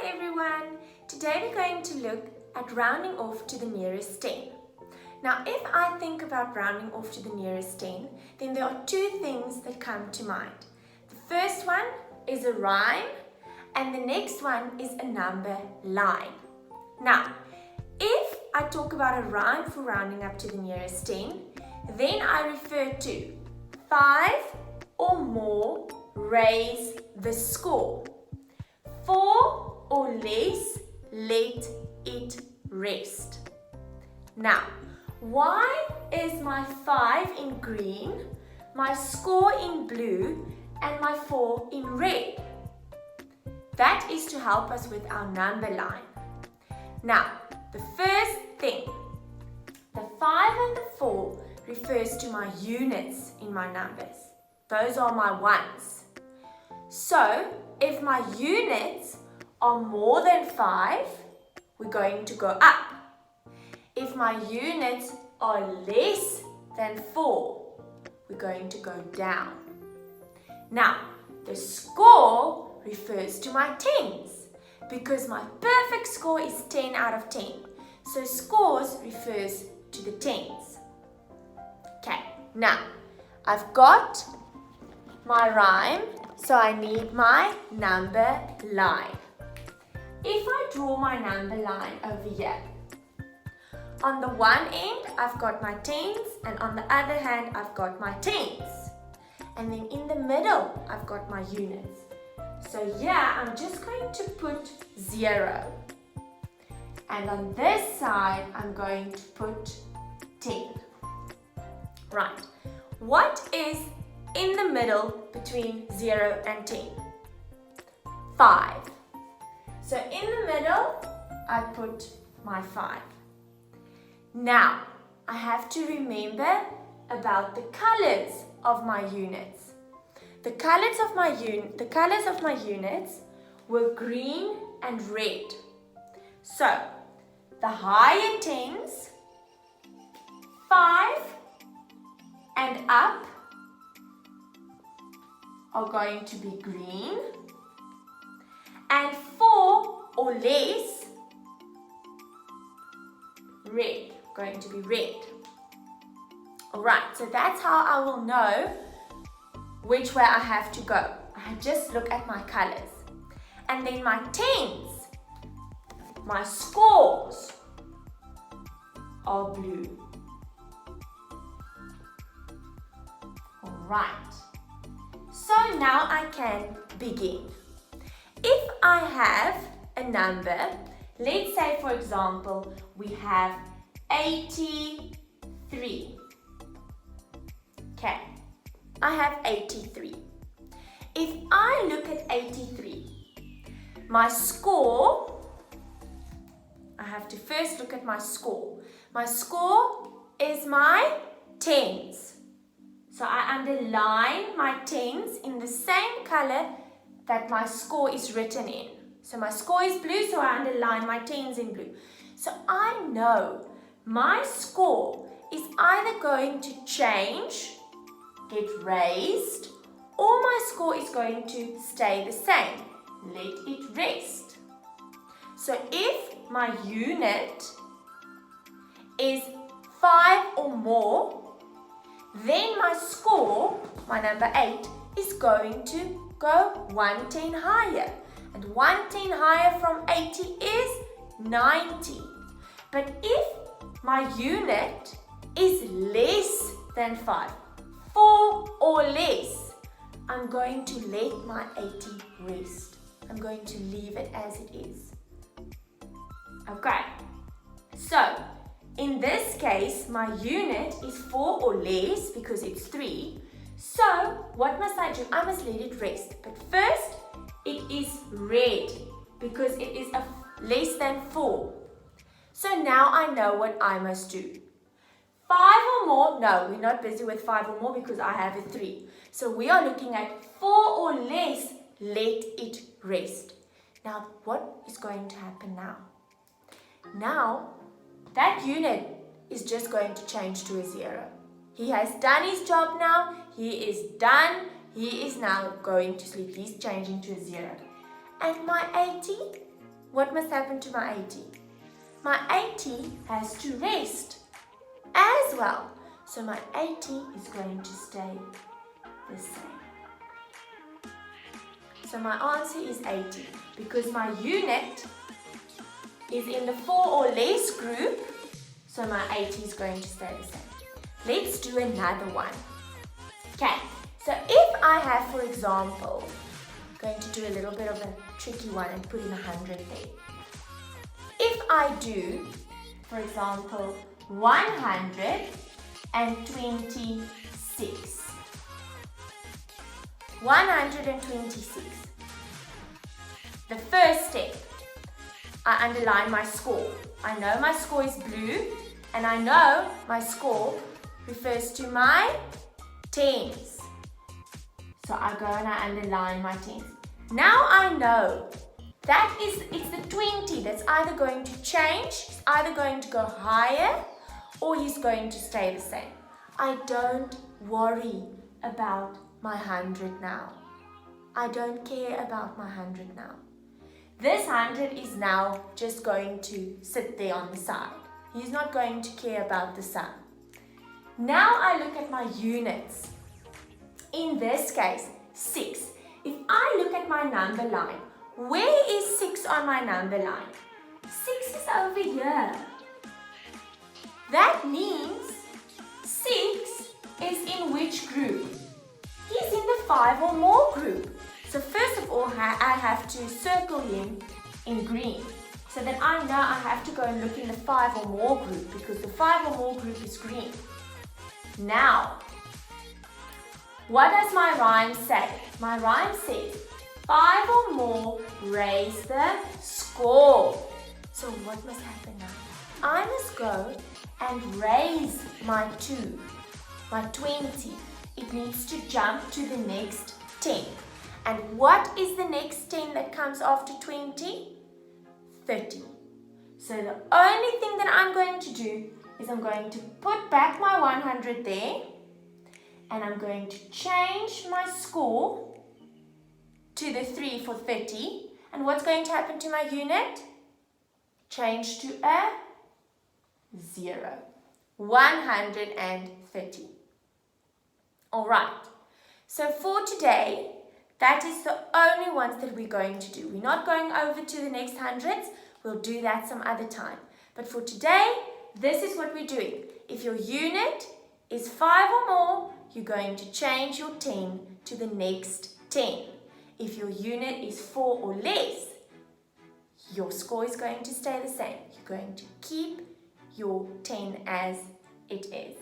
Hi everyone! Today we're going to look at rounding off to the nearest 10. Now if I think about rounding off to the nearest 10, then there are two things that come to mind. The first one is a rhyme and the next one is a number line. Now, if I talk about a rhyme for rounding up to the nearest 10, then I refer to 5 or more, raise the score. 4 or less, let it rest. Now, why is my 5 in green, my score in blue, and my 4 in red? That is to help us with our number line. Now, the first thing, the 5 and the 4 refers to my units in my numbers. Those are my ones. So, if my units are more than 5, we're going to go up. If my units are less than 4, we're going to go down. Now, the score refers to my tens because my perfect score is 10 out of 10. So, scores refers to the tens. Okay, now, I've got my rhyme. So I need my number line. If I draw my number line over here, on the one end I've got my tens and on the other hand I've got my tens. And then in the middle I've got my units. So here I'm just going to put 0. And on this side I'm going to put 10. Right, what is in the middle between 0 and 10? 5. So in the middle, I put my 5. Now, I have to remember about the colors of my units. The colors of my units were green and red. So, the higher tens, 5 and up, are going to be green, and 4 or less, red, going to be red. Alright, so that's how I will know which way I have to go. I just look at my colors. And then my tens, my scores are blue. Alright. So now I can begin. If I have a number, let's say for example, we have 83. Okay, I have 83. If I look at 83, my score, I have to first look at my score. My score is my tens. So I underline my tens in the same color that my score is written in. So my score is blue, so I underline my tens in blue. So I know my score is either going to change, get raised, or my score is going to stay the same, let it rest. So if my unit is 5 or more, then my score, my number 8, is going to go 110 higher. And 110 higher from 80 is 90. But if my unit is less than 5, 4 or less, I'm going to let my 80 rest. I'm going to leave it as it is. Okay, so in this case, my unit is 4 or less because it's 3. So, what must I do? I must let it rest. But first, it is red because it is less than 4. So now I know what I must do. 5 or more, no, we're not busy with 5 or more because I have a 3. So we are looking at 4 or less, let it rest. Now, what is going to happen now? Now, that unit is just going to change to a 0. He has done his job now. He is done. He is now going to sleep. He's changing to a 0. And my 80 what must happen to my 80? My 80 has to rest as well. So my 80 is going to stay the same. So my answer is 80 because my unit is in the 4 or less group, so my 80 is going to stay the same. Let's do another one. Okay, so if I have, for example, going to do a little bit of a tricky one and put in 100 there. If I do, for example, 126. 126. The first step, I underline my score. I know my score is blue, and I know my score refers to my tens. So I go and I underline my tens. Now I know that it's the 20 that's either going to change, it's either going to go higher, or he's going to stay the same. I don't worry about my 100 now. I don't care about my 100 now. This 100 is now just going to sit there on the side. He's not going to care about the sum. Now I look at my units. In this case, 6. If I look at my number line, where is 6 on my number line? 6 is over here. That means 6 is in which group? He's in the 5 or more group. So first of all, I have to circle him in green. So then I know I have to go and look in the 5 or more group because the 5 or more group is green. Now, what does my rhyme say? My rhyme says, 5 or more, raise the score. So what must happen now? I must go and raise my 2, my 20. It needs to jump to the next 10. And what is the next 10 that comes after 20? 30. So the only thing that I'm going to do is I'm going to put back my 100 there, and I'm going to change my score to the 3 for 30. And what's going to happen to my unit? Change to a 0. 130. All right. So for today, that is the only ones that we're going to do. We're not going over to the next hundreds. We'll do that some other time. But for today, this is what we're doing. If your unit is 5 or more, you're going to change your 10 to the next 10. If your unit is 4 or less, your score is going to stay the same. You're going to keep your 10 as it is.